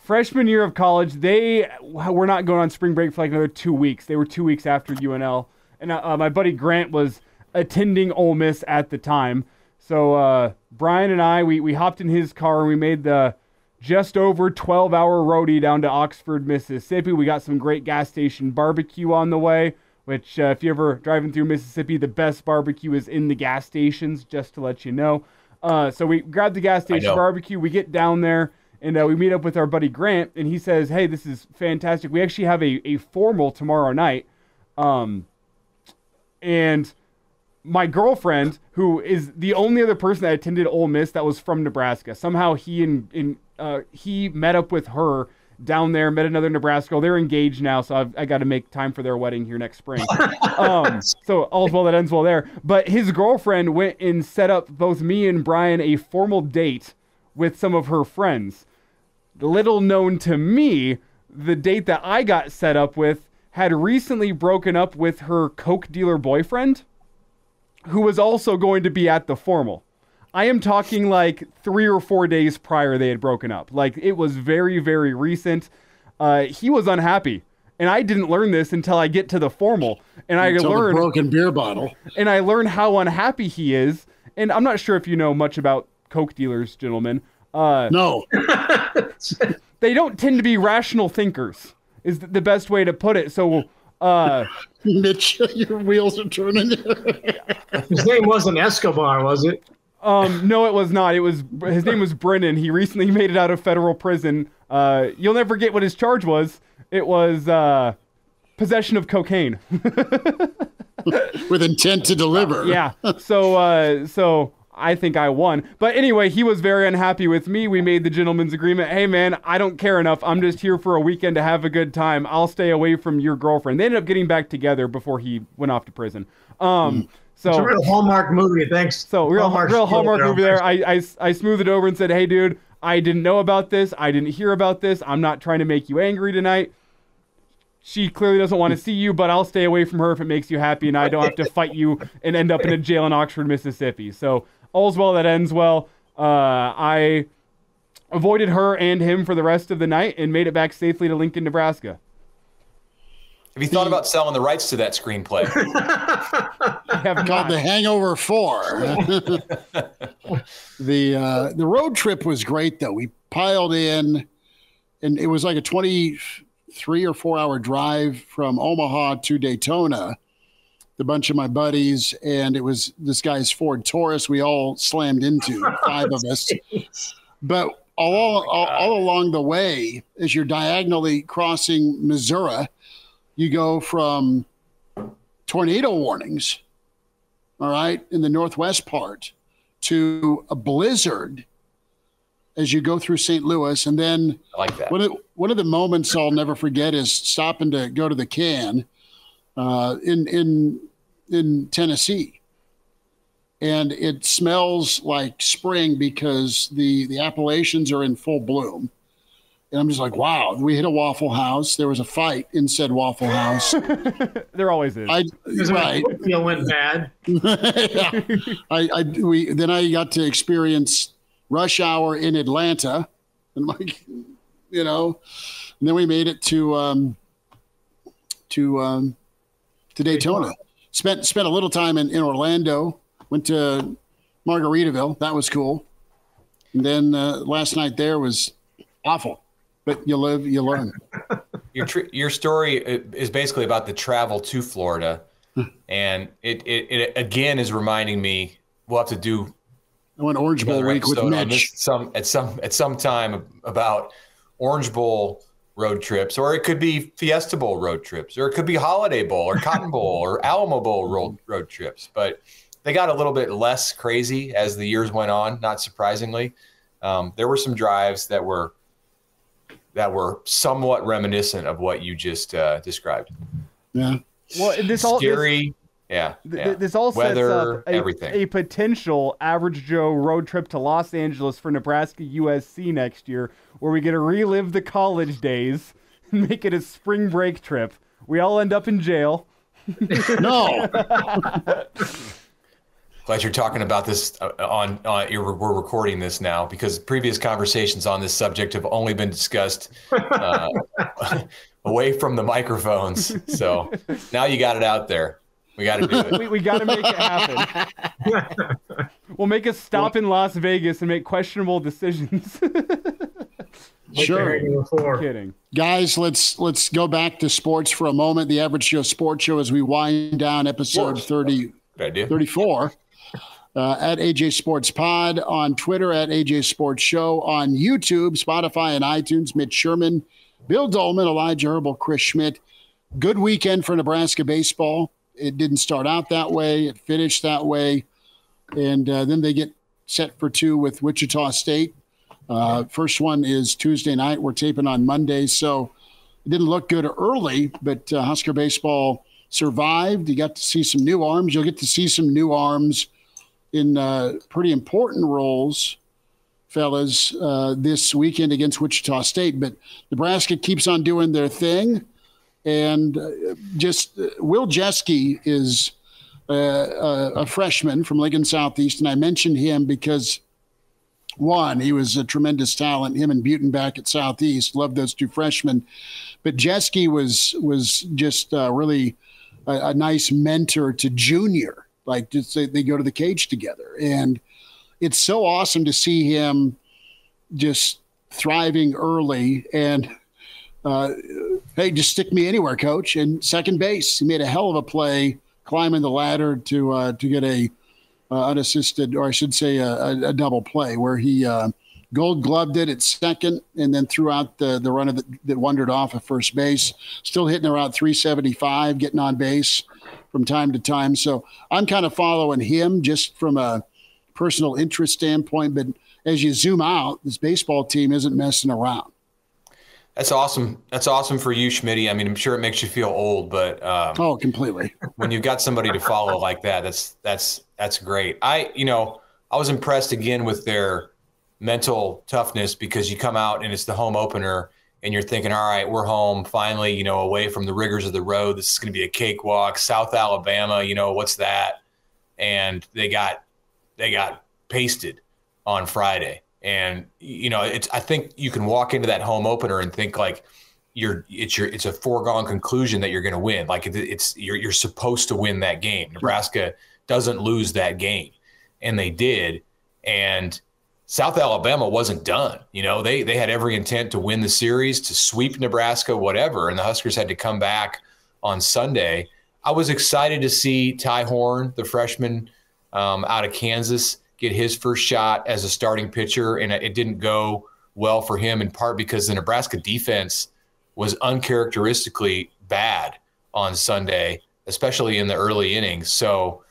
S4: freshman year of college, they were not going on spring break for like another 2 weeks. They were 2 weeks after UNL. And my buddy Grant was attending Ole Miss at the time. So Brian and I, we hopped in his car and we made the just over 12-hour roadie down to Oxford, Mississippi. We got some great gas station barbecue on the way, which if you're ever driving through Mississippi, the best barbecue is in the gas stations, just to let you know. So we grabbed the gas station barbecue. We get down there and we meet up with our buddy Grant, and he says, hey, this is fantastic. We actually have a formal tomorrow night. And my girlfriend, who is the only other person that attended Ole Miss that was from Nebraska, somehow he met up with her down there, met another Nebraska. They're engaged now, so I got to make time for their wedding here next spring. So all's well that ends well there. But his girlfriend went and set up both me and Brian a formal date with some of her friends. Little known to me, the date that I got set up with had recently broken up with her coke dealer boyfriend, who was also going to be at the formal. I am talking like 3 or 4 days prior they had broken up. Like, it was very, very recent. He was unhappy. And I didn't learn this until I get to the formal. And I learned
S1: the broken beer bottle.
S4: And I learned how unhappy he is. And I'm not sure if you know much about coke dealers, gentlemen.
S1: No.
S4: They don't tend to be rational thinkers, is the best way to put it. So,
S1: Mitch, your wheels are turning.
S2: His name wasn't Escobar, was it?
S4: No, it was not. His name was Brennan. He recently made it out of federal prison. You'll never get what his charge was. It was possession of cocaine.
S1: With intent to deliver.
S4: Yeah. So I think I won. But anyway, he was very unhappy with me. We made the gentleman's agreement. Hey, man, I don't care enough. I'm just here for a weekend to have a good time. I'll stay away from your girlfriend. They ended up getting back together before he went off to prison. So
S2: it's a real Hallmark movie. Thanks.
S4: So real Hallmark movie there. I smoothed it over and said, hey, dude, I didn't know about this. I didn't hear about this. I'm not trying to make you angry tonight. She clearly doesn't want to see you, but I'll stay away from her if it makes you happy and I don't have to fight you and end up in a jail in Oxford, Mississippi. So all's well that ends well. I avoided her and him for the rest of the night and made it back safely to Lincoln, Nebraska.
S3: Have you thought about selling the rights to that screenplay?
S4: I have
S1: called The Hangover 4. The road trip was great, though. We piled in, and it was like a 23 or 4 hour drive from Omaha to Daytona. A bunch of my buddies, and it was this guy's Ford Taurus we all slammed into, 5 of us. But all along the way, as you're diagonally crossing Missouri, you go from tornado warnings, all right, in the northwest part, to a blizzard as you go through St. Louis. And then
S3: I like that.
S1: One of the moments I'll never forget is stopping to go to the can in Tennessee. And it smells like spring because the Appalachians are in full bloom. And I'm just like, wow, we hit a Waffle House. There was a fight in said Waffle House.
S4: There always is.
S2: Right. Went bad.
S1: Yeah. Then I got to experience rush hour in Atlanta. And like, you know, and then we made it to Daytona. Spent a little time in Orlando. Went to Margaritaville. That was cool. And then last night there was awful. But you live, you learn.
S3: Your story is basically about the travel to Florida, and it again is reminding me we'll have to do.
S1: I went Orange Bowl week with Mitch.
S3: At some time about Orange Bowl road trips, or it could be Fiesta Bowl road trips, or it could be Holiday Bowl, or Cotton Bowl, or Alamo Bowl road trips. But they got a little bit less crazy as the years went on. Not surprisingly, there were some drives that were somewhat reminiscent of what you just described.
S1: Yeah.
S4: Well, this all
S3: scary.
S4: This all
S3: Weather,
S4: sets up a potential average Joe road trip to Los Angeles for Nebraska USC next year, where we get to relive the college days and make it a spring break trip. We all end up in jail.
S1: No.
S3: Glad you're talking about this we're recording this now, because previous conversations on this subject have only been discussed away from the microphones. So now you got it out there. We got to do it.
S4: We got to make it happen. We'll make a stop in Las Vegas and make questionable decisions.
S1: Sure.
S4: Kidding.
S1: Guys, let's go back to sports for a moment. The Average Joe Sports Show as we wind down episode 34. At AJ Sports Pod on Twitter, at AJ Sports Show on YouTube, Spotify, and iTunes. Mitch Sherman, Bill Dolman, Elijah Herbal, Chris Schmidt. Good weekend for Nebraska baseball. It didn't start out that way. It finished that way. And then they get set for 2 with Wichita State. First one is Tuesday night. We're taping on Monday. So it didn't look good early, but Husker baseball survived. You got to see some new arms. You'll get to see some new arms in pretty important roles, fellas, this weekend against Wichita State. But Nebraska keeps on doing their thing. And Will Jeske is a freshman from Lincoln Southeast. And I mentioned him because, one, he was a tremendous talent, him and Butenbach at Southeast. Loved those 2 freshmen. But Jeske was just really a nice mentor to Junior. Like, just they go to the cage together. And it's so awesome to see him just thriving early. And, hey, just stick me anywhere, coach. And second base, he made a hell of a play climbing the ladder to get a unassisted, or I should say a double play, where he gold gloved it at second and then threw out the runner that wandered off at first base, still hitting around 375, getting on base from time to time. So I'm kind of following him just from a personal interest standpoint. But as you zoom out, this baseball team isn't messing around.
S3: That's awesome. That's awesome for you, Schmitty. I mean, I'm sure it makes you feel old, but
S1: completely.
S3: When you've got somebody to follow like that, that's great. I was impressed again with their mental toughness, because you come out and it's the home opener and you're thinking, all right, we're home finally, away from the rigors of the road. This is going to be a cakewalk. South Alabama, what's that? And they got pasted on Friday. And, I think you can walk into that home opener and think like it's a foregone conclusion that you're going to win. Like you're supposed to win that game. Nebraska doesn't lose that game. And they did. And South Alabama wasn't done. They had every intent to win the series, to sweep Nebraska, whatever. And the Huskers had to come back on Sunday. I was excited to see Ty Horn, the freshman out of Kansas, get his first shot as a starting pitcher. And it didn't go well for him, in part because the Nebraska defense was uncharacteristically bad on Sunday, especially in the early innings. So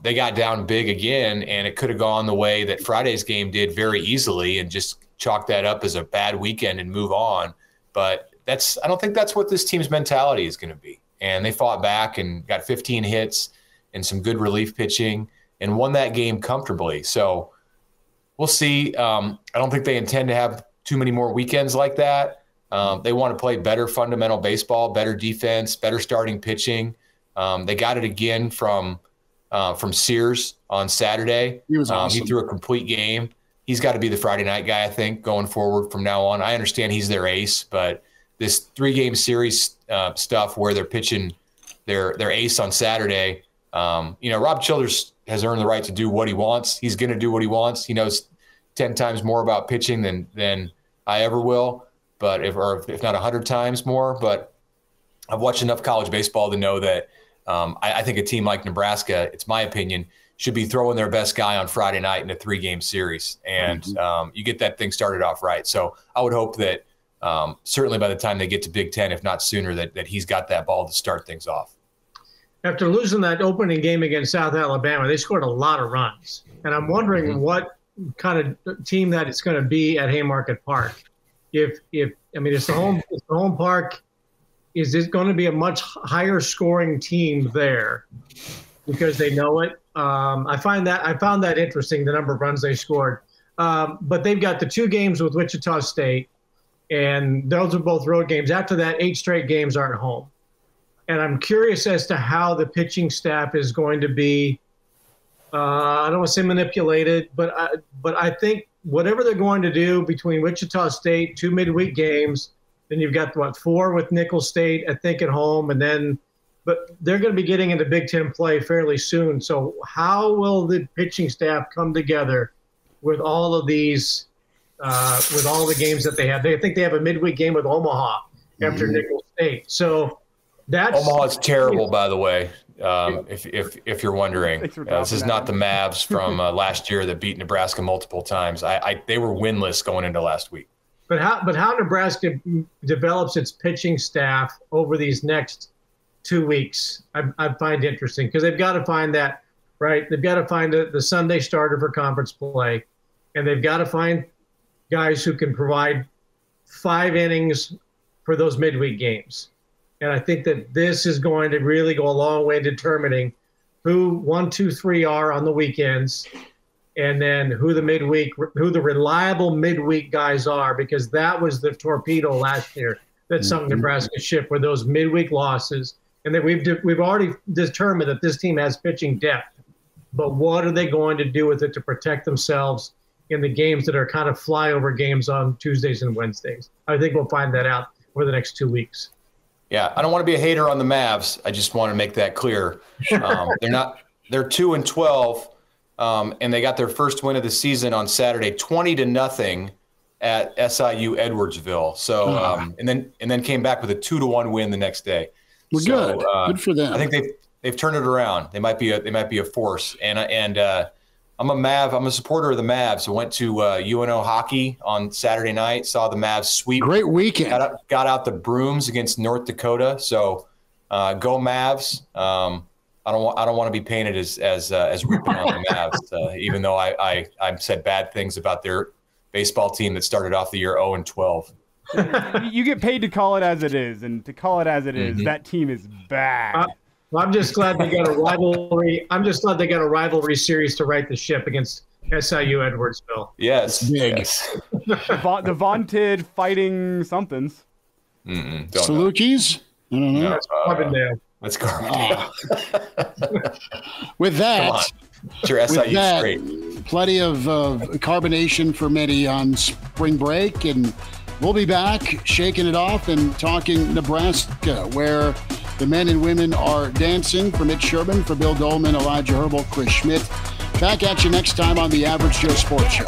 S3: they got down big again, and it could have gone the way that Friday's game did very easily and just chalk that up as a bad weekend and move on. But I don't think that's what this team's mentality is going to be. And they fought back and got 15 hits and some good relief pitching and won that game comfortably. So we'll see. I don't think they intend to have too many more weekends like that. They want to play better fundamental baseball, better defense, better starting pitching. They got it again from Sears on Saturday.
S1: He was awesome.
S3: He threw a complete game. He's got to be the Friday night guy, I think, going forward from now on. I understand he's their ace, but this 3-game series stuff where they're pitching their ace on Saturday, Rob Childers has earned the right to do what he wants. He's going to do what he wants. He knows 10 times more about pitching than I ever will, but if not 100 times more. But I've watched enough college baseball to know that I think a team like Nebraska, it's my opinion, should be throwing their best guy on Friday night in a 3-game series. And you get that thing started off right. So I would hope that certainly by the time they get to Big Ten, if not sooner, that he's got that ball to start things off.
S2: After losing that opening game against South Alabama, they scored a lot of runs. And I'm wondering what kind of team that it's going to be at Haymarket Park. It's the home park. is it going to be a much higher scoring team there because they know it? I found that interesting, the number of runs they scored. But they've got the 2 games with Wichita State, and those are both road games. After that, 8 straight games aren't home. And I'm curious as to how the pitching staff is going to be, I don't want to say manipulated, but I think whatever they're going to do between Wichita State, 2 midweek games, then you've got, 4 with Nicholls State, I think, at home, but they're going to be getting into Big Ten play fairly soon. So how will the pitching staff come together with all of these, with all the games that they have? I think they have a midweek game with Omaha after Nicholls State. So
S3: Omaha's terrible, by the way. If you're wondering, this is not the Mavs from last year that beat Nebraska multiple times. They were winless going into last week.
S2: But how Nebraska develops its pitching staff over these next 2 weeks, I find interesting, because they've got to find that, right? They've got to find the Sunday starter for conference play, and they've got to find guys who can provide 5 innings for those midweek games. And I think that this is going to really go a long way in determining who 1, 2, 3 are on the weekends, and then who the reliable midweek guys are, because that was the torpedo last year that sunk Nebraska ship, were those midweek losses. And that we've already determined that this team has pitching depth, but what are they going to do with it to protect themselves in the games that are kind of flyover games on Tuesdays and Wednesdays? I think we'll find that out over the next 2 weeks.
S3: Yeah, I don't want to be a hater on the Mavs. I just want to make that clear. They're 2-12, and they got their first win of the season on Saturday, 20-0 at SIU Edwardsville. So, and then came back with a 2-1 win the next day.
S1: Well, good. Good for them.
S3: I think they've turned it around. They might be a force. And I'm a supporter of the Mavs. I went to UNO hockey on Saturday night. Saw the Mavs sweep.
S1: Great weekend.
S3: Got out the brooms against North Dakota. So go Mavs. I don't want to be painted as ripping on the Mavs, even though I've said bad things about their baseball team that started off the year 0-12.
S4: You get paid to call it as it is, and to call it as it is, that team is bad.
S2: I'm just glad they got a rivalry. I'm just glad they got a rivalry series to right the ship against SIU Edwardsville.
S3: Yes, yes.
S4: The vaunted fighting somethings.
S1: Salukis? I don't know.
S2: That's Carbondale.
S3: That's Carbondale.
S1: With that,
S3: your SIU straight.
S1: Plenty of carbonation for many on spring break, and we'll be back shaking it off and talking Nebraska, where the men and women are dancing. For Mitch Sherman, for Bill Dolman, Elijah Herbal, Chris Schmidt. Back at you next time on the Average Joe Sports Show.